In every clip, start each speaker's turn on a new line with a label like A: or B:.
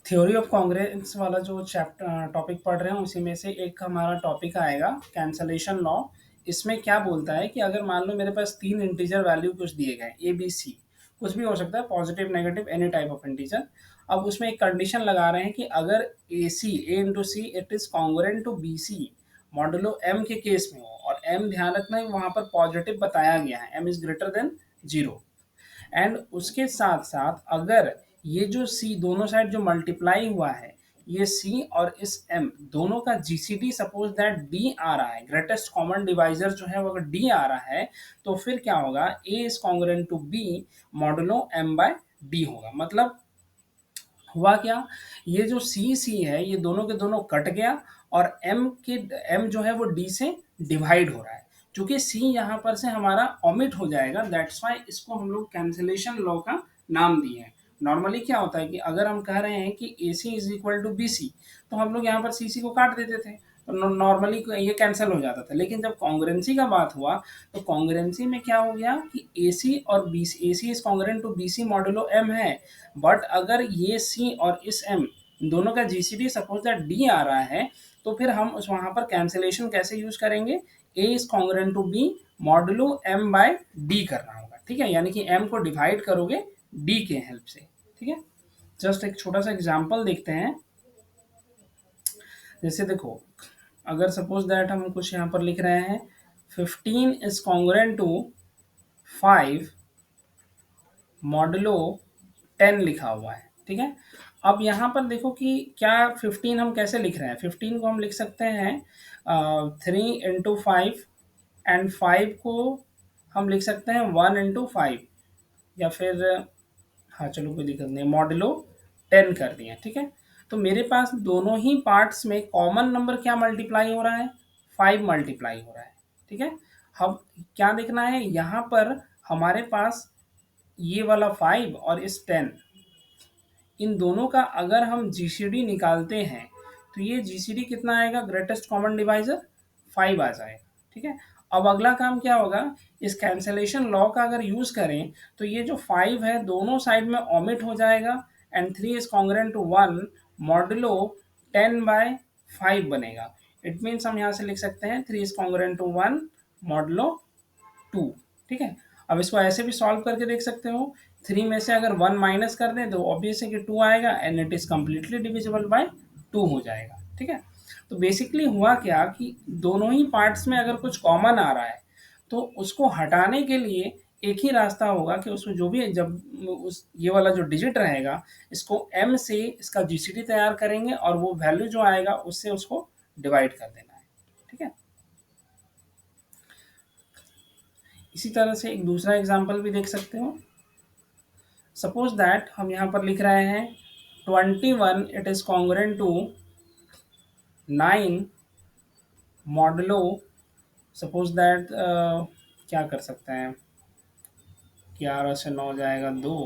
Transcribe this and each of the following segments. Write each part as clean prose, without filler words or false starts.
A: Theory of congruence वाला जो chapter topic पढ़ रहे हैं उसी में से एक हमारा टॉपिक आएगा कैंसलेशन लॉ। इसमें क्या बोलता है कि अगर मान लो मेरे पास 3 इंटीजर वैल्यू कुछ दिए गए ए बी सी, कुछ भी हो सकता है, positive negative any type of integer. अब उसमें एक कंडीशन लगा रहे हैं कि अगर a c a into c it is congruent to B C modulo m के केस में हो, और एम ध्यान रखना है वहां पर पॉजिटिव बताया गया है, M is greater than 0। And उसके साथ साथ अगर ये जो सी दोनों साइड जो मल्टीप्लाई हुआ है, ये सी और इस एम दोनों का जीसीडी सपोज दैट डी आ रहा है, ग्रेटेस्ट कॉमन डिवाइजर जो है वो अगर डी आ रहा है, तो फिर क्या होगा, a is congruent to b modulo m by d होगा। मतलब हुआ क्या, ये जो सी सी है ये दोनों के दोनों कट गया, और एम जो है वो डी से डिवाइड हो रहा है। चूंकि सी यहाँ पर से हमारा ओमिट हो जाएगा, दैट्स वाई इसको हम लोग कैंसिलेशन लॉ का नाम दिए हैं। नॉर्मली क्या होता है कि अगर हम कह रहे हैं कि ए सी is equal to B c, तो हम लोग यहाँ पर सी सी को काट देते थे, तो नॉर्मली ये कैंसिल हो जाता था। लेकिन जब कॉन्ग्रुएंसी का बात हुआ, तो कॉन्ग्रुएंसी में क्या हो गया कि ए सी और B C, A C is congruent to B C modulo M है, बट अगर ये सी और इस एम दोनों का जीसीडी सपोज दैट डी आ रहा है, तो फिर हम उस वहां पर कैंसिलेशन कैसे यूज करेंगे, a is congruent to b modulo m by d करना होगा। ठीक है, यानी कि एम को डिवाइड करोगे डी के हेल्प से। ठीक है, जस्ट एक छोटा सा एग्जांपल देखते हैं। जैसे देखो, अगर सपोज दैट हम कुछ यहाँ पर लिख रहे हैं 15 इज कॉन्ग्रुएंट टू 5 मॉडुलो 10 लिखा हुआ है। ठीक है, अब यहाँ पर देखो कि क्या 15 हम कैसे लिख रहे हैं, 15 को हम लिख सकते हैं 3 into 5, एंड 5 को हम लिख सकते हैं 1 into 5, या फिर हाँ चलो कोई दिक्कत नहीं, मॉडुलो 10 कर दिया। ठीक है, तो मेरे पास दोनों ही पार्ट्स में कॉमन नंबर क्या मल्टीप्लाई हो रहा है, 5 मल्टीप्लाई हो रहा है। ठीक है, अब क्या देखना है यहाँ पर, हमारे पास ये वाला 5 और इस 10, इन दोनों का अगर हम जीसीडी निकालते हैं, तो ये जीसीडी कितना आएगा, ग्रेटेस्ट कॉमन डिवाइजर 5 आ जाएगा। ठीक है, अब अगला काम क्या होगा, इस कैंसलेशन लॉ का अगर यूज करें, तो ये जो 5 है दोनों साइड में ओमिट हो जाएगा, and 3 is congruent to 1 modulo 10/5 बनेगा। इट मीन्स हम यहाँ से लिख सकते हैं 3 इज कॉन्ग्रुएंट टू 1 मॉडुलो 2। ठीक है, अब इसको ऐसे भी सॉल्व करके देख सकते हो, 3 में से अगर 1 माइनस कर दें तो ऑब्वियस है कि 2 आएगा, and it is completely divisible bye 2 हो जाएगा। ठीक है, तो बेसिकली हुआ क्या कि दोनों ही पार्ट्स में अगर कुछ कॉमन आ रहा है, तो उसको हटाने के लिए एक ही रास्ता होगा कि उसमें जो भी जब उस ये वाला जो डिजिट रहेगा, इसको m से इसका जीसीडी तैयार करेंगे, और वो वैल्यू जो आएगा उससे उसको डिवाइड कर देना है। ठीक है, इसी तरह से एक दूसरा एग्जांपल भी देख सकते हो। सपोज दैट हम यहाँ पर लिख रहे हैं 21 it is congruent to 9 modulo, suppose that क्या कर सकते हैं, 11 से 9 जाएगा 2,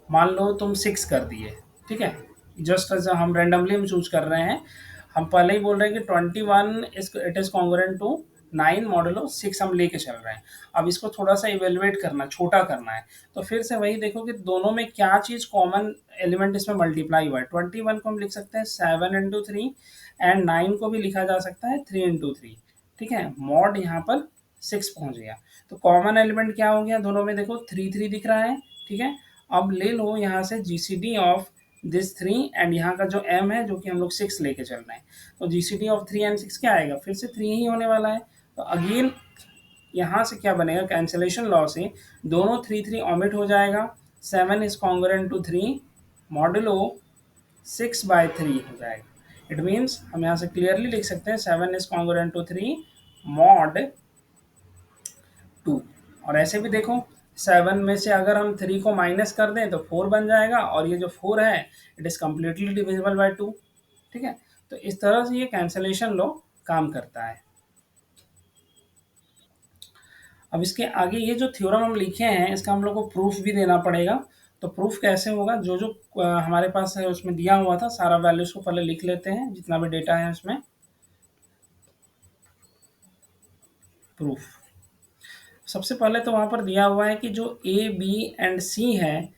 A: मान लो तुम 6 कर दिए। ठीक है, जस्ट एज हम रेंडमली हम चूज कर रहे हैं, हम पहले ही बोल रहे हैं कि 21 it is congruent to 9 modulo 6 हम लेके चल रहे हैं। अब इसको थोड़ा सा इवेलुएट करना, छोटा करना है, तो फिर से वही देखो कि दोनों में क्या चीज कॉमन एलिमेंट इसमें मल्टीप्लाई हुआ है। 21 को हम लिख सकते हैं 7 into 3, एंड 9 को भी लिखा जा सकता है 3 into 3। ठीक है, मॉड यहाँ पर 6 पहुंच गया, तो कॉमन एलिमेंट क्या हो गया, दोनों में देखो 3 दिख रहा है। ठीक है, अब ले लो यहाँ से जीसीडी ऑफ दिस 3, एंड यहाँ का जो m है जो कि हम लोग 6 लेके चल रहे हैं, तो जीसीडी ऑफ 3 एंड 6 क्या आएगा, फिर से 3 ही होने वाला है। तो अगेन यहाँ से क्या बनेगा, कैंसिलेशन लॉ से दोनों 3 ओमिट हो जाएगा, 7 इज कॉन्ग्रुएंट टू 3 मॉडुलो 6/3 हो जाएगा। इट मीन्स हम यहाँ से क्लियरली लिख सकते हैं 7 इज कॉन्ग्रुएंट टू 3 मॉड 2। और ऐसे भी देखो, 7 में से अगर हम 3 को माइनस कर दें तो 4 बन जाएगा, और ये जो 4 है it is completely divisible bye 2। ठीक है, तो इस तरह से ये कैंसिलेशन लॉ काम करता है। अब इसके आगे ये जो थ्योरम हम लिखे हैं इसका हम लोग को प्रूफ भी देना पड़ेगा। तो प्रूफ कैसे होगा, जो जो हमारे पास है उसमें दिया हुआ था सारा वैल्यूज को पहले लिख लेते हैं, जितना भी डेटा है उसमें। प्रूफ सबसे पहले तो वहाँ पर दिया हुआ है कि जो ए बी एंड सी है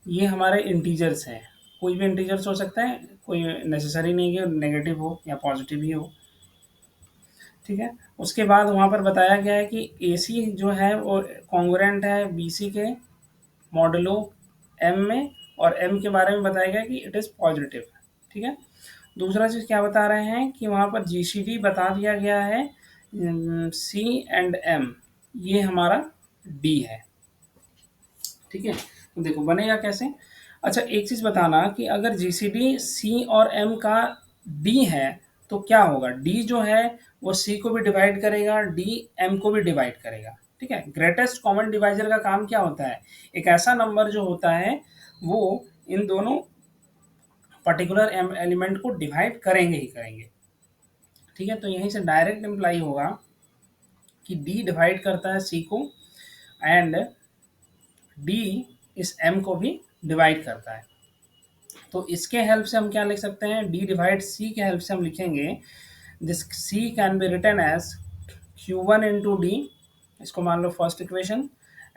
A: ये हमारे इंटीजर्स हैं। कोई भी इंटीजर्स हो सकता है, कोई नेसेसरी नहीं है नेगेटिव हो या पॉजिटिव ही हो। ठीक है, उसके बाद वहाँ पर बताया गया है कि ए सी जो है वो कॉन्ग्रुएंट है बी सी के मॉडलो एम में, और एम के बारे में बताया गया कि इट इज़ पॉजिटिव। ठीक है, दूसरा चीज़ क्या बता रहे हैं कि वहाँ पर जी सी डी बता दिया गया है सी एंड एम, ये हमारा डी है। ठीक है, तो देखो बनेगा कैसे। अच्छा, एक चीज़ बताना कि अगर जी सी डी सी और एम का डी है तो क्या होगा, डी जो है वो सी को भी डिवाइड करेगा, डी एम को भी डिवाइड करेगा। ठीक है, ग्रेटेस्ट कॉमन डिवाइजर का काम क्या होता है, एक ऐसा नंबर जो होता है वो इन दोनों पर्टिकुलर एलिमेंट को डिवाइड करेंगे ही करेंगे। ठीक है, तो यहीं से डायरेक्ट इम्प्लाई होगा कि डी डिवाइड करता है सी को, एंड डी इस एम को भी डिवाइड करता है। तो इसके हेल्प से हम क्या लिख सकते हैं, डी डिवाइड सी के हेल्प से हम लिखेंगे this c can be written as q one into d, इसको मान लो फर्स्ट इक्वेशन,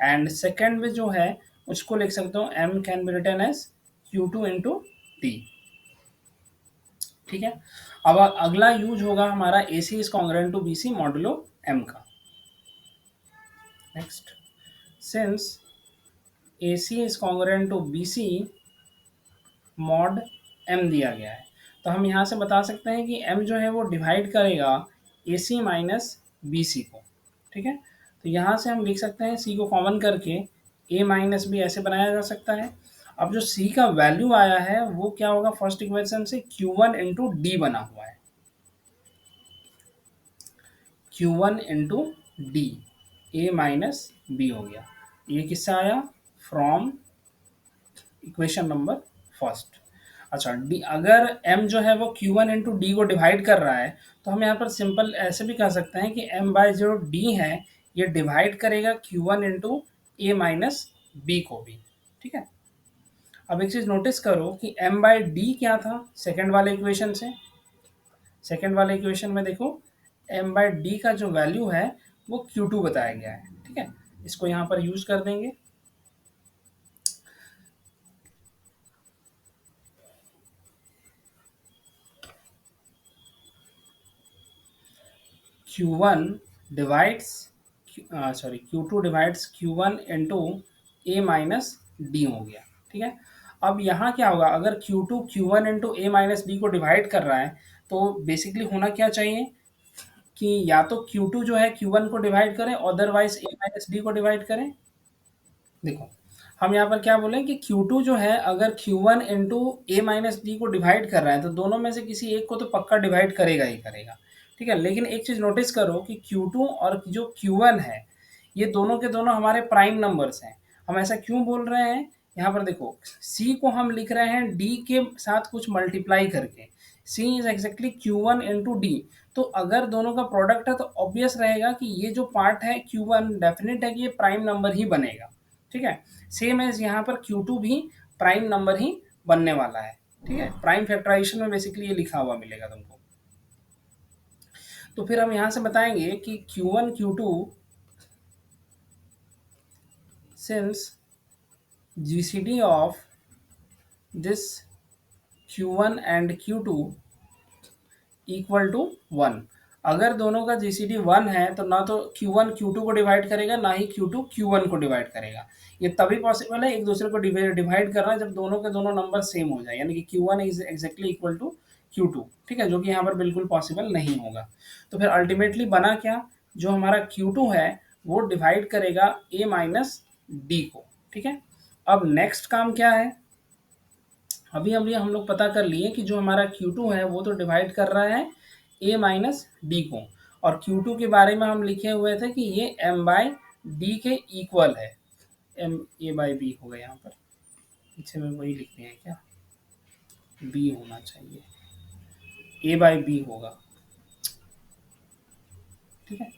A: एंड सेकेंड में जो है उसको लिख सकते हो m can be written as q two into d. ठीक है, अब अगला यूज होगा हमारा a C is congruent to B C modulo m का। Next, since a C is congruent to B c mod m दिया गया है, तो हम यहाँ से बता सकते हैं कि एम जो है वो डिवाइड करेगा ए सी माइनस बी सी को। ठीक है, तो यहाँ से हम लिख सकते हैं सी को कॉमन करके ए माइनस बी ऐसे बनाया जा सकता है। अब जो सी का वैल्यू आया है वो क्या होगा, फर्स्ट इक्वेशन से क्यू वन इंटू डी बना हुआ है, क्यू वन इंटू डी, ए माइनस बी हो गया। ये किससे आया, फ्रॉम इक्वेशन नंबर फर्स्ट। अच्छा, डी अगर m जो है वो क्यू वन इंटू डी को डिवाइड कर रहा है तो हम यहाँ पर सिंपल ऐसे भी कह सकते हैं कि m बाई जो डी है ये डिवाइड करेगा Q one into a minus B को भी। ठीक है, अब एक चीज़ नोटिस करो कि m बाई डी क्या था सेकेंड वाले इक्वेशन से, सेकेंड वाले इक्वेशन में देखो m बाई डी का जो वैल्यू है वो Q2 बताया गया है। ठीक है, इसको यहाँ पर यूज कर देंगे, Q1 divides Q2 divides Q1 into a minus d हो गया। ठीक है, अब यहाँ क्या होगा, अगर Q2 Q1 into a minus D को डिवाइड कर रहा है तो बेसिकली होना क्या चाहिए कि या तो Q2 जो है Q1 को डिवाइड करें, अदरवाइज ए माइनस डी को डिवाइड करें। देखो, हम यहाँ पर क्या बोलें कि Q2 जो है अगर Q1 into a minus D को डिवाइड कर रहा है तो दोनों में से किसी एक को तो पक्का डिवाइड करेगा ही करेगा। ठीक है, लेकिन एक चीज़ नोटिस करो कि Q2 और जो Q1 है ये दोनों के दोनों हमारे प्राइम नंबर्स हैं। हम ऐसा क्यों बोल रहे हैं, यहाँ पर देखो C को हम लिख रहे हैं D के साथ कुछ मल्टीप्लाई करके, C is exactly Q1 into D, तो अगर दोनों का प्रोडक्ट है तो ऑब्वियस रहेगा कि ये जो पार्ट है Q1 डेफिनेट है कि ये प्राइम नंबर ही बनेगा। ठीक है, सेम एज यहाँ पर Q2 भी प्राइम नंबर ही बनने वाला है। ठीक है, प्राइम फैक्टराइजेशन में बेसिकली ये लिखा हुआ मिलेगा तुमको। तो फिर हम यहाँ से बताएंगे कि Q1 Q2 since GCD of this Q1 and Q2 equal to 1, अगर दोनों का GCD 1 है तो ना तो Q1 Q2 को डिवाइड करेगा ना ही Q2 Q1 को डिवाइड करेगा। ये तभी पॉसिबल है एक दूसरे को डिवाइड करना जब दोनों के दोनों नंबर सेम हो जाए, यानी कि Q1 is exactly equal to Q2। ठीक है, जो कि यहाँ पर बिल्कुल पॉसिबल नहीं होगा। तो फिर अल्टीमेटली बना क्या, जो हमारा Q2 है वो डिवाइड करेगा A माइनस डी को। ठीक है, अब नेक्स्ट काम क्या है, अभी अभी हम लोग पता कर लिए कि जो हमारा Q2 है वो तो डिवाइड कर रहा है A माइनस डी को, और Q2 के बारे में हम लिखे हुए थे कि ये M बाई डी के इक्वल है, M A बाई बी होगा, यहाँ पर पीछे में वही लिखते हैं क्या, B होना चाहिए, A बाई बी होगा। ठीक है,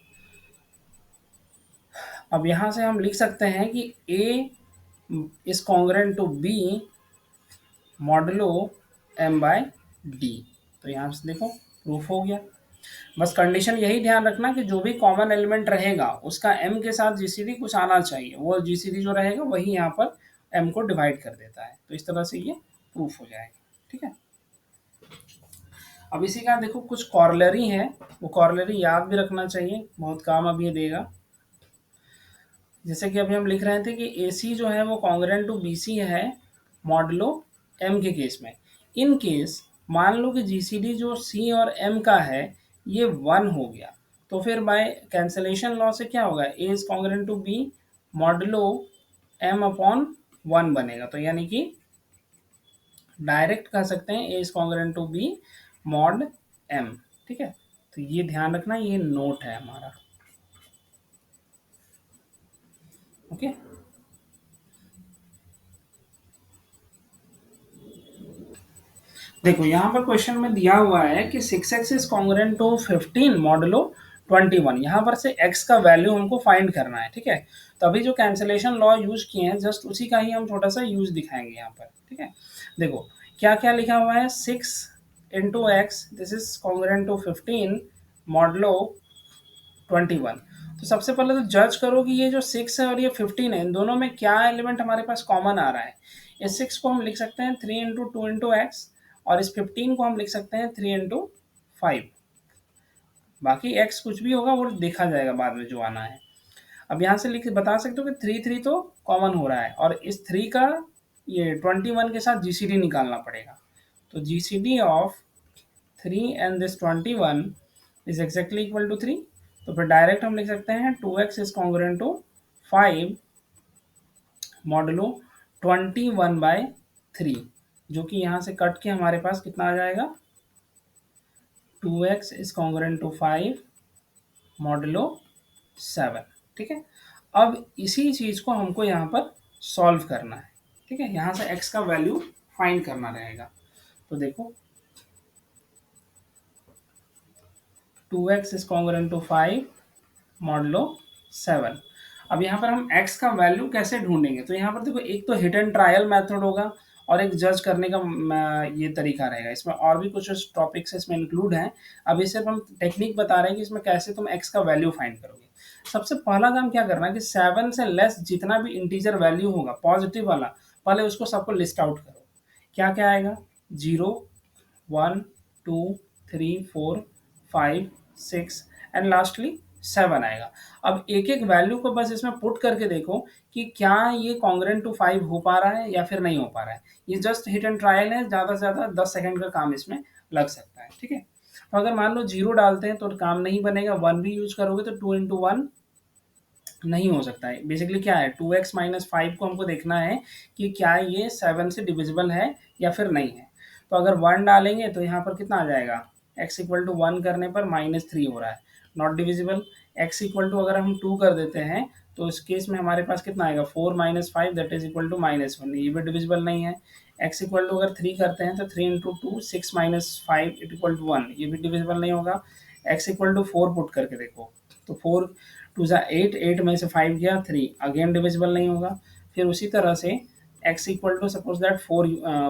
A: अब यहाँ से हम लिख सकते हैं कि A is congruent to B modulo M by D, तो यहाँ से देखो प्रूफ हो गया। बस कंडीशन यही ध्यान रखना कि जो भी कॉमन एलिमेंट रहेगा उसका m के साथ जीसीडी कुछ आना चाहिए, वो जीसीडी जो रहेगा वही यहाँ पर m को डिवाइड कर देता है। तो इस तरह से ये प्रूफ हो जाएगा। ठीक है, अब इसी का देखो कुछ कॉर्लरी है, वो कॉर्लरी याद भी रखना चाहिए, बहुत काम अब ये देगा। जैसे कि अभी हम लिख रहे थे कि ए सी जो है वो कॉन्ग्रेंट टू बी सी है मॉडलो एम के केस में। इन केस मान लो कि जी सी डी जो सी और एम का है ये 1 हो गया, तो फिर बाय कैंसलेशन लॉ से क्या होगा, a is congruent to b modulo m upon 1 बनेगा। तो यानी कि डायरेक्ट कह सकते हैं a is congruent to b mod m. ठीक है, तो ये ध्यान रखना, ये नोट है हमारा। ओके, देखो यहाँ पर क्वेश्चन में दिया हुआ है कि 6x is congruent to 15 modulo 21। यहाँ पर से x का वैल्यू हमको फाइंड करना है। ठीक है, तो अभी जो कैंसलेशन लॉ यूज किए हैं जस्ट उसी का ही हम छोटा सा यूज दिखाएंगे यहाँ पर। ठीक है, देखो क्या क्या लिखा हुआ है, 6 into X this is congruent to 15 modulo 21। तो सबसे पहले तो जज करो कि ये जो 6 है और ये 15 है, इन दोनों में क्या एलिमेंट हमारे पास कॉमन आ रहा है। इस 6 को हम लिख सकते हैं 3 इंटू टू इंटू एक्स, और इस 15 को हम लिख सकते हैं 3 इंटू 5। बाकी x कुछ भी होगा वो देखा जाएगा बाद में जो आना है। अब यहाँ से लिख बता सकते हो कि 3 3 तो कॉमन हो रहा है, और इस 3 का ये 21 के साथ जीसीडी निकालना पड़ेगा। तो GCD of 3 and this 21 is exactly equal to 3। तो फिर डायरेक्ट हम लिख सकते हैं 2x is congruent to 5 modulo 21/3, जो कि यहाँ से कट के हमारे पास कितना आ जाएगा, 2x is congruent to 5 modulo 7। ठीक है, अब इसी चीज़ को हमको यहाँ पर सॉल्व करना है। ठीक है, यहाँ से x का वैल्यू फाइंड करना रहेगा। तो देखो 2x is congruent to 5 modulo 7। अब यहाँ पर हम x का वैल्यू कैसे ढूंढेंगे, तो यहाँ पर देखो एक तो हिट एंड ट्रायल मेथड होगा और एक जज करने का ये तरीका रहेगा। इसमें और भी कुछ टॉपिक्स इसमें इंक्लूड हैं, अभी सिर्फ हम टेक्निक बता रहे हैं कि इसमें कैसे तुम x का वैल्यू फाइंड करोगे। सबसे पहला काम क्या करना है कि 7 से लेस जितना भी इंटीजर वैल्यू होगा पॉजिटिव वाला, पहले उसको सबको लिस्ट आउट करो। क्या क्या आएगा, 0 1 2 3 4 5 6 एंड लास्टली 7 आएगा। अब एक एक वैल्यू को बस इसमें पुट करके देखो कि क्या ये कॉन्ग्रेंट टू 5 हो पा रहा है या फिर नहीं हो पा रहा है। ये जस्ट हिट एंड ट्रायल है, ज़्यादा से ज़्यादा 10 सेकंड का काम इसमें लग सकता है। ठीक है, तो अगर मान लो 0 डालते हैं तो काम नहीं बनेगा, 1 भी यूज करोगे तो 2 इंटू 1 नहीं हो सकता है। बेसिकली क्या है, 2x माइनस 5 को हमको देखना है कि क्या ये 7 से डिविजिबल है या फिर नहीं है। तो अगर 1 डालेंगे तो यहाँ पर कितना आ जाएगा, x इक्वल टू 1 करने पर -3 हो रहा है, not divisible. x equal to अगर हम 2 कर देते हैं तो इस केस में हमारे पास कितना आएगा, 4 minus 5 that is equal to -1, ये भी डिविजिबल नहीं है। x इक्वल टू अगर 3 करते हैं तो 3 into 2 6 minus 5 it equal to 1, ये भी डिविजिबल नहीं होगा। x इक्वल टू 4 पुट करके देखो तो 4 टू ज़ा 8, 8 में से 5 गया 3, अगेन डिविजिबल नहीं होगा। फिर उसी तरह से x equal to suppose that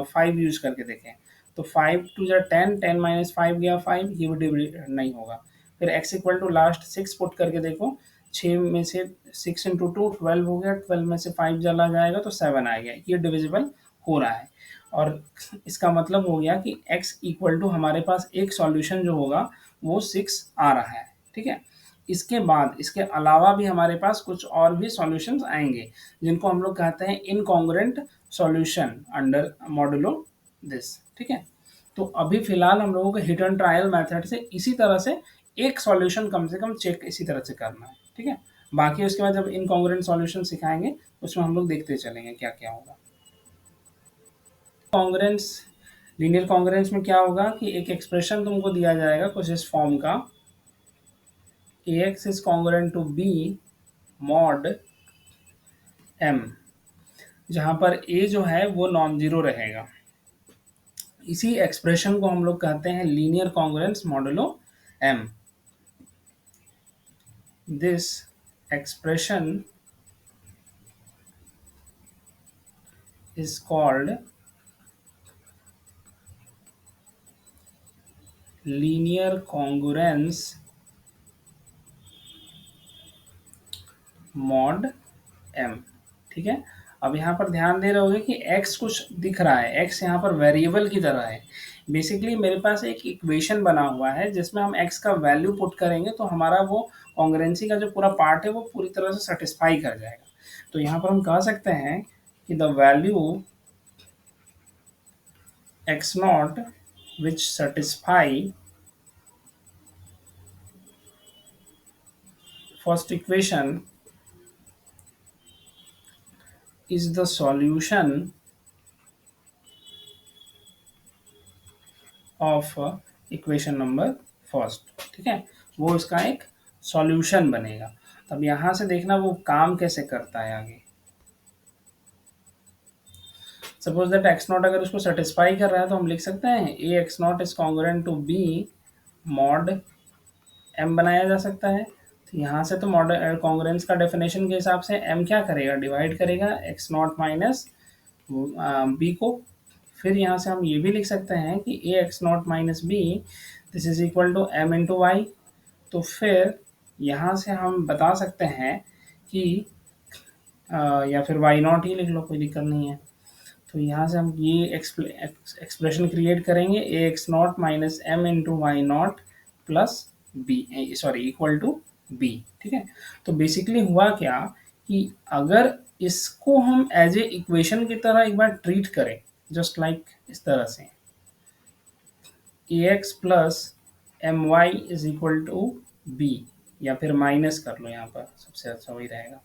A: 5 use करके देखें तो 5 टू ज़ा 10, 10 माइनस 5 गया 5, ये भी नहीं होगा। फिर x equal to last 6 put करके देखो, 6 में से 6 इंटू 2 12 हो गया, 12 में से 5 चला जाएगा तो 7 आ गया, ये डिविजिबल हो रहा है। और इसका मतलब हो गया कि x इक्वल टू हमारे पास एक सॉल्यूशन जो होगा वो 6 आ रहा है। ठीक है, इसके बाद इसके अलावा भी हमारे पास कुछ और भी सॉल्यूशंस आएंगे जिनको हम लोग कहते हैं incongruent solution under modulo this. ठीक है, तो अभी फिलहाल हम लोगों को हिट एंड ट्रायल मेथड से इसी तरह से एक सॉल्यूशन कम से कम चेक इसी तरह से करना है। ठीक है, बाकी उसके बाद जब इनकॉन्ग्रुएंट सॉल्यूशन सिखाएंगे उसमें हम लोग देखते चलेंगे क्या क्या होगा। कॉन्ग्रुएंस, लीनियर कॉन्ग्रुएंस में क्या होगा कि एक एक्सप्रेशन तुमको दिया जाएगा कुछ इस फॉर्म का, ax is congruent to b mod m, जहां पर a जो है वो नॉन जीरो रहेगा। इसी एक्सप्रेशन को हम लोग कहते हैं linear congruence modulo m। This expression is called linear congruence mod m। ठीक है, अब यहाँ पर ध्यान दे रहे होगे कि x कुछ दिख रहा है, x यहाँ पर वेरिएबल की तरह है। बेसिकली मेरे पास एक इक्वेशन बना हुआ है जिसमें हम x का वैल्यू पुट करेंगे तो हमारा वो कॉन्ग्रुएंसी का जो पूरा पार्ट है वो पूरी तरह से सेटिस्फाई कर जाएगा। तो यहाँ पर हम कह सकते हैं कि the value x not which satisfy first equation is the solution of equation number first. ठीक है, वो इसका एक सॉल्यूशन बनेगा। तब यहाँ से देखना वो काम कैसे करता है आगे। सपोज दैट एक्स नॉट अगर उसको सेटिस्फाई कर रहा है तो हम लिख सकते हैं a x naught is congruent to b mod m बनाया जा सकता है। तो यहाँ से तो मॉड कॉन्ग्रुएंस का डेफिनेशन के हिसाब से एम क्या करेगा, डिवाइड करेगा एक्स नॉट माइनस बी को। फिर यहाँ से हम ये भी लिख सकते हैं कि a x naught minus b this is equal to m into y. तो फिर यहाँ से हम बता सकते हैं कि या फिर वाई नॉट ही लिख लो, कोई दिक्कत नहीं है। तो यहाँ से हम ये एक्सप्रेशन क्रिएट करेंगे a x naught minus m into y naught plus b, sorry equal to b. ठीक है, तो बेसिकली हुआ क्या कि अगर इसको हम एज ए इक्वेशन की तरह एक बार ट्रीट करें, जस्ट लाइक इस तरह से a x plus m y is equal to b, या फिर माइनस कर लो, यहाँ पर सबसे अच्छा वही रहेगा।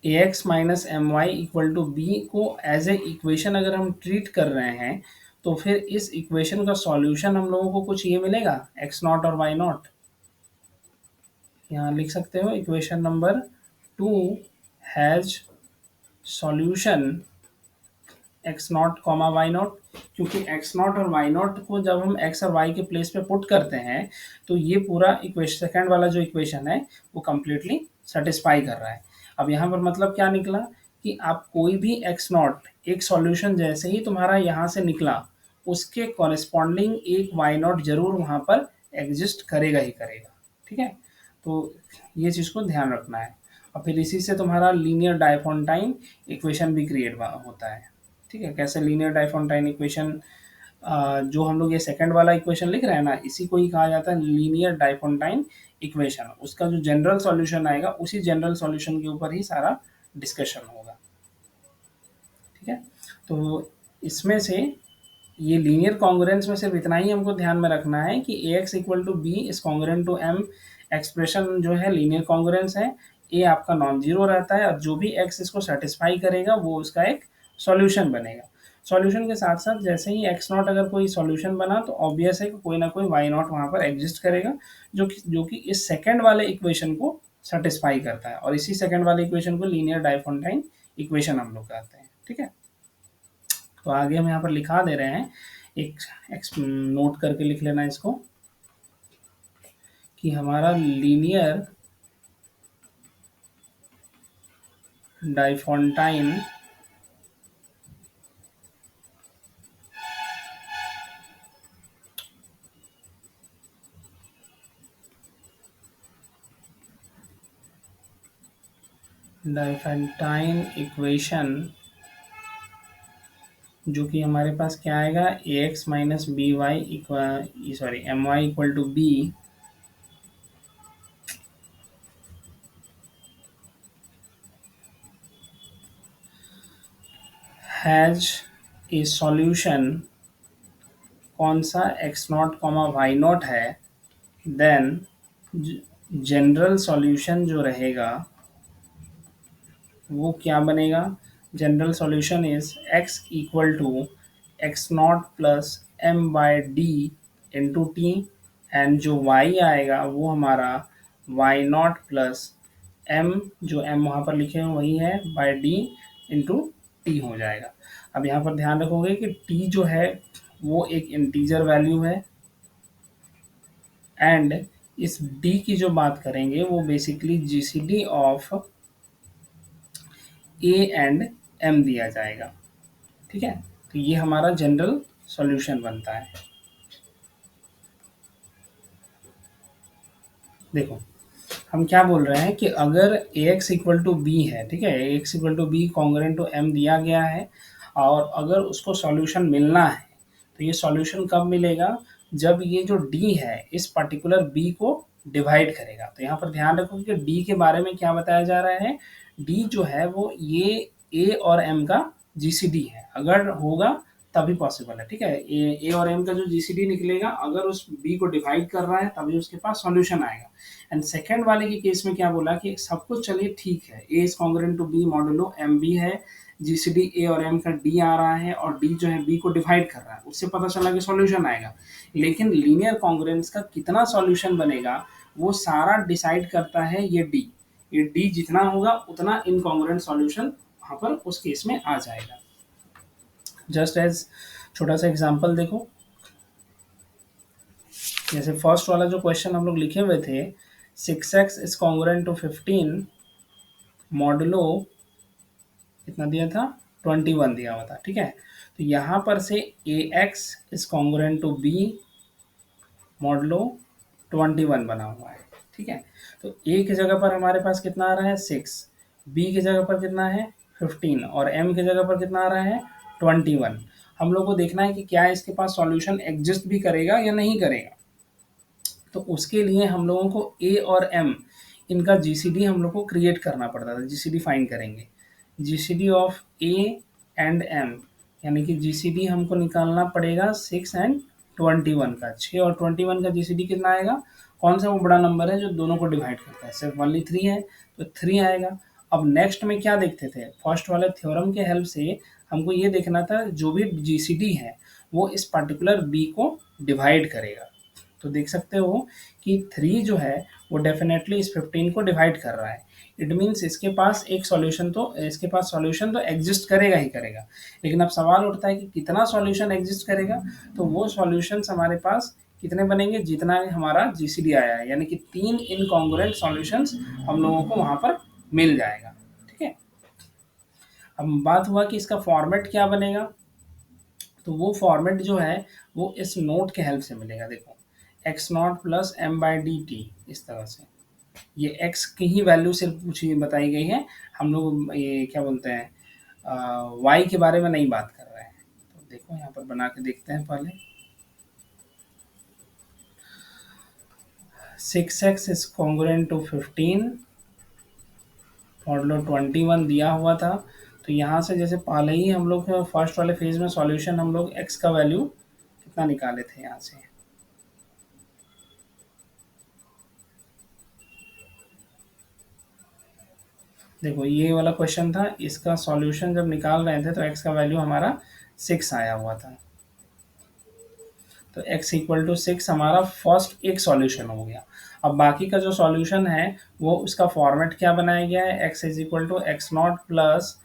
A: A x minus m y equal to b को एज ए इक्वेशन अगर हम ट्रीट कर रहे हैं तो फिर इस इक्वेशन का सॉल्यूशन हम लोगों को कुछ ये मिलेगा, एक्स नॉट और वाई नॉट। यहाँ लिख सकते हो equation number 2 has solution X naught comma Y naught, क्योंकि एक्स नॉट और वाई नॉट को जब हम एक्स और वाई के प्लेस पे पुट करते हैं तो ये पूरा इक्वेशन सेकेंड वाला जो इक्वेशन है वो कम्प्लीटली सेटिस्फाई कर रहा है। अब यहाँ पर मतलब क्या निकला कि आप कोई भी एक्स नॉट एक सॉल्यूशन जैसे ही तुम्हारा यहाँ से निकला उसके कॉरेस्पॉन्डिंग एक वाई नॉट जरूर वहाँ पर एग्जिस्ट करेगा ही करेगा। ठीक है, तो ये चीज़ को ध्यान रखना है। और फिर इसी से तुम्हारा लीनियर डायफोंटाइन इक्वेशन भी क्रिएट होता है। ठीक है, कैसे लीनियर डायफोंटाइन इक्वेशन, जो हम लोग ये सेकंड वाला इक्वेशन लिख रहे हैं ना, इसी को ही कहा जाता है लीनियर डायफोंटाइन इक्वेशन। उसका जो जनरल सॉल्यूशन आएगा उसी जनरल सॉल्यूशन के ऊपर ही सारा डिस्कशन होगा। ठीक है, तो इसमें से ये लीनियर कॉन्ग्रुएंस में सिर्फ इतना ही हमको ध्यान में रखना है कि a x equal to b is congruent to m expression जो है लीनियर कॉन्ग्रुएंस है। ए आपका नॉन जीरो रहता है और जो भी एक्स इसको सेटिस्फाई करेगा वो उसका एक सॉल्यूशन बनेगा। सॉल्यूशन के साथ साथ जैसे ही एक्स नॉट अगर कोई सॉल्यूशन बना तो ऑब्वियस है कि कोई ना कोई वाई नॉट वहाँ पर एग्जिस्ट करेगा जो कि इस सेकंड वाले इक्वेशन को सेटिस्फाई करता है, और इसी सेकंड वाले इक्वेशन को लीनियर डायफोंटाइन इक्वेशन हम लोग कहते हैं। ठीक है, तो आगे हम यहाँ पर लिखा दे रहे हैं, एक नोट करके लिख लेना इसको कि हमारा लीनियर डायफोंटाइन इक्वेशन जो कि हमारे पास क्या आएगा, a x minus b y sorry m y equal to b has a solution, कौन सा x naught comma Y naught है, देन जनरल सॉल्यूशन जो रहेगा वो क्या बनेगा, general solution is x equal to x naught plus M by D into t, and जो y आएगा वो हमारा y नॉट प्लस m, जो m वहाँ पर लिखे हैं वही है, बाई डी इंटू टी हो जाएगा। अब यहाँ पर ध्यान रखोगे कि t जो है वो एक इंटीजर वैल्यू है, एंड इस d की जो बात करेंगे वो basically GCD of A and M दिया जाएगा। ठीक है, तो ये हमारा जनरल सॉल्यूशन बनता है। देखो हम क्या बोल रहे हैं कि अगर a x equal to b है, ठीक है, a x equal to b congruent to m दिया गया है, और अगर उसको सॉल्यूशन मिलना है तो ये सॉल्यूशन कब मिलेगा, जब ये जो डी है इस पर्टिकुलर बी को डिवाइड करेगा। तो यहाँ पर ध्यान रखो कि डी के बारे में क्या बताया जा रहा है, डी जो है वो ये ए और एम का जीसीडी है, अगर होगा तभी पॉसिबल है, ठीक है। ए और एम का जो जीसीडी निकलेगा, अगर उस बी को डिवाइड कर रहा है तभी उसके पास सॉल्यूशन आएगा। एंड सेकेंड वाले के केस में क्या बोला कि सब कुछ चलिए ठीक है, a is congruent to b modulo m b है, जीसीडी ए और एम का डी आ रहा है, और डी जो है बी को डिवाइड कर रहा है, उससे पता चला कि सॉल्यूशन आएगा। लेकिन लीनियर कॉन्ग्रुएंस का कितना सॉल्यूशन बनेगा वो सारा डिसाइड करता है ये डी। ये डी जितना होगा उतना इनकॉन्ग्रुएंट सॉल्यूशन वहाँ पर उस केस में आ जाएगा। जस्ट एज छोटा सा एग्जांपल देखो, जैसे फर्स्ट वाला जो क्वेश्चन हम लोग लिखे हुए थे, 6x is congruent to 15 modulo कितना दिया था, 21 दिया हुआ था, ठीक है। तो यहाँ पर से a x is congruent to b modulo 21 बना हुआ है, ठीक है। तो ए की जगह पर हमारे पास कितना आ रहा है 6, बी की जगह पर कितना है 15, और एम की जगह पर कितना आ रहा है 21। हम लोग को देखना है कि क्या इसके पास सॉल्यूशन एग्जिस्ट भी करेगा या नहीं करेगा। तो उसके लिए हम लोगों को ए और एम इनका जीसीडी हम लोग को क्रिएट करना पड़ता था, जीसीडी फाइंड करेंगे, GCD of A and M, यानी कि जीसीडी हमको निकालना पड़ेगा 6 एंड 21 का। 6 और 21 का जीसीडी कितना आएगा, कौन सा वो बड़ा नंबर है जो दोनों को डिवाइड करता है, सिर्फ ओनली 3 है तो 3 आएगा। अब नेक्स्ट में क्या देखते थे, फर्स्ट वाले थ्योरम के हेल्प से हमको ये देखना था जो भी जीसीडी है वो इस पर्टिकुलर बी को डिवाइड करेगा। तो देख सकते हो कि 3 जो है वो डेफिनेटली इस 15 को डिवाइड कर रहा है। इट मीन्स इसके पास सॉल्यूशन तो एग्जिस्ट करेगा ही करेगा। लेकिन अब सवाल उठता है कि कितना सॉल्यूशन एग्जिस्ट करेगा, तो वो सॉल्यूशंस हमारे पास कितने बनेंगे, जितना हमारा जीसीडी आया है, यानी कि 3 इनकॉन्ग्रुएंट सॉल्यूशंस हम लोगों को वहाँ पर मिल जाएगा, ठीक है। अब बात हुआ कि इसका फॉर्मेट क्या बनेगा, तो वो फॉर्मेट जो है वो इस नोट के हेल्प से मिलेगा। देखो X naught plus M by D T, इस तरह से ये एक्स की ही वैल्यू सिर्फ पूछी बताई गई है, हम लोग ये क्या बोलते हैं वाई के बारे में नहीं बात कर रहे हैं। तो देखो यहाँ पर बना के देखते हैं पहले, 6x is congruent to 15 modulo 21 दिया हुआ था। तो यहाँ से जैसे पहले ही हम लोग फर्स्ट वाले फेज में सॉल्यूशन हम लोग x का वैल्यू कितना निकाले थे यहाँ से, देखो ये वाला क्वेश्चन था, इसका सॉल्यूशन जब निकाल रहे थे तो x का वैल्यू हमारा 6 आया हुआ था। तो x इक्वल टू 6 हमारा फर्स्ट एक सॉल्यूशन हो गया। अब बाकी का जो सॉल्यूशन है वो उसका फॉर्मेट क्या बनाया गया है, x is equal to x naught plus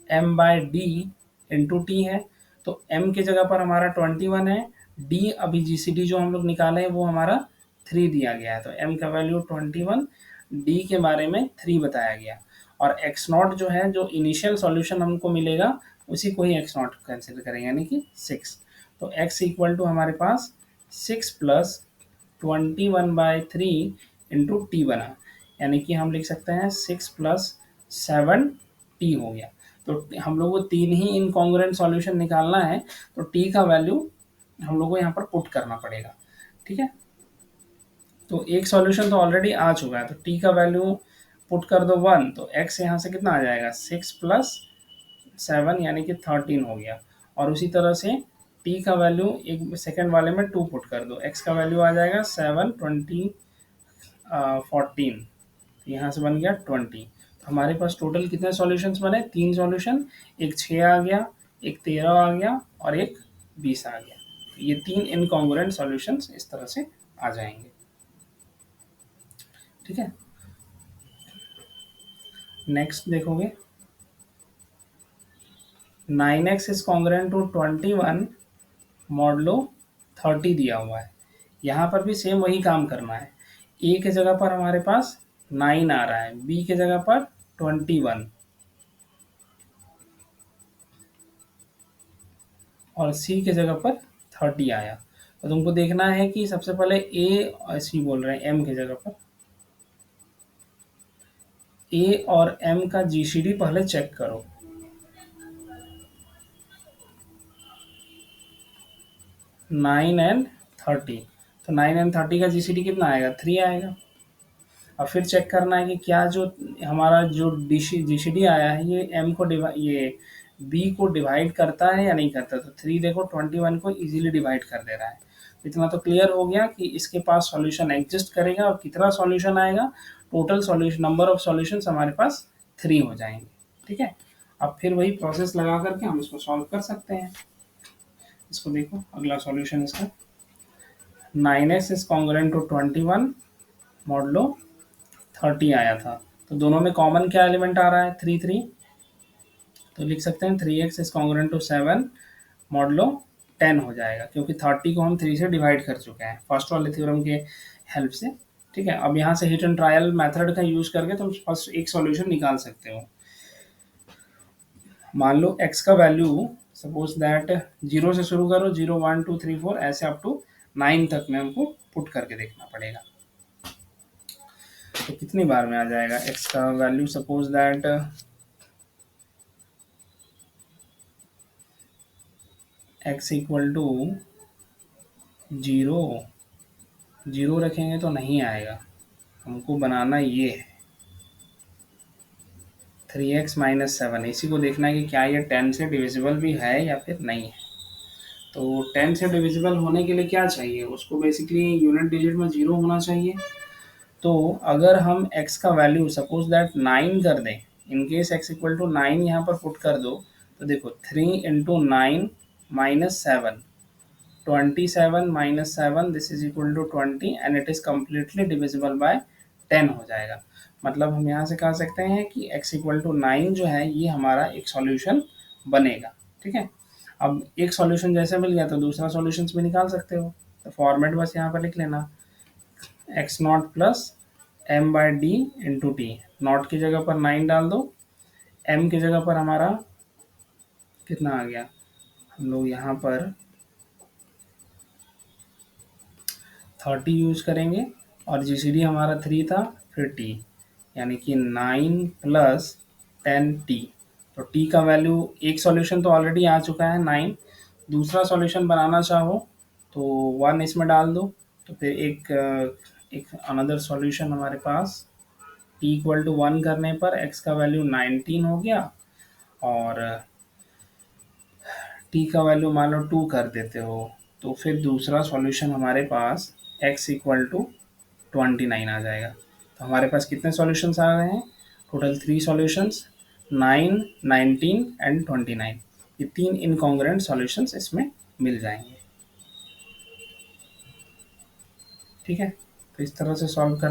A: M by D into T है। तो m की जगह पर हमारा 21 है, d अभी जीसीडी जो हम लोग निकाले हैं वो हमारा 3 दिया गया है, तो m का वैल्यू 21, d के बारे में 3 बताया गया, और x नॉट जो है जो इनिशियल सॉल्यूशन हमको मिलेगा उसी को ही x नॉट कंसिडर करेंगे, यानी कि 6। तो x इक्वल टू हमारे पास 6 प्लस 21/3 इंटू टी बना, यानी कि हम लिख सकते हैं 6 प्लस 7 टी हो गया। तो हम लोग को 3 ही इनकॉन्ग्रुएंट सॉल्यूशन निकालना है, तो टी का वैल्यू हम लोग को यहाँ पर पुट करना पड़ेगा, ठीक है। तो एक सॉल्यूशन तो ऑलरेडी आ चुका है, तो टी का वैल्यू पुट कर दो 1, तो x यहाँ से कितना आ जाएगा 6 प्लस 7 यानी कि 13 हो गया। और उसी तरह से t का वैल्यू एक सेकंड वाले में 2 पुट कर दो, x का वैल्यू आ जाएगा 7 20 14, यहाँ से बन गया 20। तो हमारे पास टोटल कितने सॉल्यूशंस बने, 3 सॉल्यूशन, एक 6 आ गया, एक 13 आ गया और एक 20 आ गया। ये 3 इनकॉन्ग्रुएंट सॉल्यूशंस इस तरह से आ जाएंगे, ठीक है। नेक्स्ट देखोगे 9x is congruent to 21 modulo 30 दिया हुआ है। यहाँ पर भी सेम वही काम करना है, ए के जगह पर हमारे पास 9 आ रहा है, बी के जगह पर 21 और सी के जगह पर 30 आया। तो तुमको देखना है कि सबसे पहले ए, सी बोल रहे हैं एम की जगह पर, ए और एम का जीसीडी पहले चेक करो। 9 एंड 30, तो 9 एंड 30 का जीसीडी कितना आएगा? 3 आएगा। और फिर चेक करना है कि क्या जो हमारा जो जीसीडी आया है ये एम को ये बी को डिवाइड करता है या नहीं करता। तो 3 देखो 21 को इजीली डिवाइड कर दे रहा है। इतना तो क्लियर हो गया कि इसके पास सॉल्यूशन एग्जिस्ट करेगा और कितना सॉल्यूशन आएगा, total solution number of solutions हमारे पास 3 हो जाएंगे। ठीक है, अब फिर वही प्रोसेस लगा करके हम इसको सॉल्व कर सकते हैं। इसको देखो, अगला सॉल्यूशन इसका 9x is congruent to 21 modulo 30 आया था। तो दोनों में कॉमन क्या एलिमेंट आ रहा है? 3 3। तो लिख सकते हैं 3x is congruent to 7 modulo 10 हो जाएगा, क्योंकि 30 को हम 3 से डिवाइड कर चुके हैं फर्स्ट वाले थ्योरम के हेल्प से। ठीक है, अब यहाँ से हिट एंड ट्रायल मेथड का यूज करके तुम फर्स्ट एक सॉल्यूशन निकाल सकते हो। मान लो x का वैल्यू सपोज दैट 0 से शुरू करो, 0 1 2 3 4 ऐसे अप टू 9 तक में हमको पुट करके देखना पड़ेगा। तो कितनी बार में आ जाएगा x का वैल्यू? Suppose that x equal to 0 0 रखेंगे तो नहीं आएगा, हमको बनाना ये है 3x माइनस 7। इसी को देखना है कि क्या ये 10 से डिविजिबल भी है या फिर नहीं है। तो 10 से डिविजिबल होने के लिए क्या चाहिए उसको? बेसिकली यूनिट डिजिट में 0 होना चाहिए। तो अगर हम x का वैल्यू सपोज दैट 9 कर दें, in case x equal to 9 यहाँ पर पुट कर दो, तो देखो 3 into 9 minus 7, 27 minus 7 this is equal to 20 and it is completely divisible by 10 हो जाएगा। मतलब हम यहाँ से कह सकते हैं कि x इक्वल टू 9 जो है ये हमारा एक सॉल्यूशन बनेगा। ठीक है, अब एक सॉल्यूशन जैसे मिल गया तो दूसरा सॉल्यूशन भी निकाल सकते हो। तो फॉर्मेट बस यहाँ पर लिख लेना, X naught plus M by D into T. Naught की जगह पर 9 डाल दो, एम की जगह पर हमारा कितना आ गया, हम लोग यहाँ पर 30 यूज करेंगे और जीसीडी हमारा 3 था, फिर टी, यानी कि 9 प्लस 10t। तो टी का वैल्यू, एक सॉल्यूशन तो ऑलरेडी आ चुका है 9, दूसरा सॉल्यूशन बनाना चाहो तो 1 इसमें डाल दो, तो फिर एक अनदर सॉल्यूशन हमारे पास t इक्वल टू 1 करने पर x का वैल्यू 19 हो गया और t का वैल्यू मान लो 2 कर देते हो, तो फिर दूसरा सॉल्यूशन हमारे पास x इक्वल टू 29 आ जाएगा। तो हमारे पास कितने सॉल्यूशंस आ गए हैं? Total 3 solutions, 9 19 and 29। ये 3 इनकॉन्ग्रुएंट सॉल्यूशंस इसमें मिल जाएंगे। ठीक है, तो इस तरह से सॉल्व करना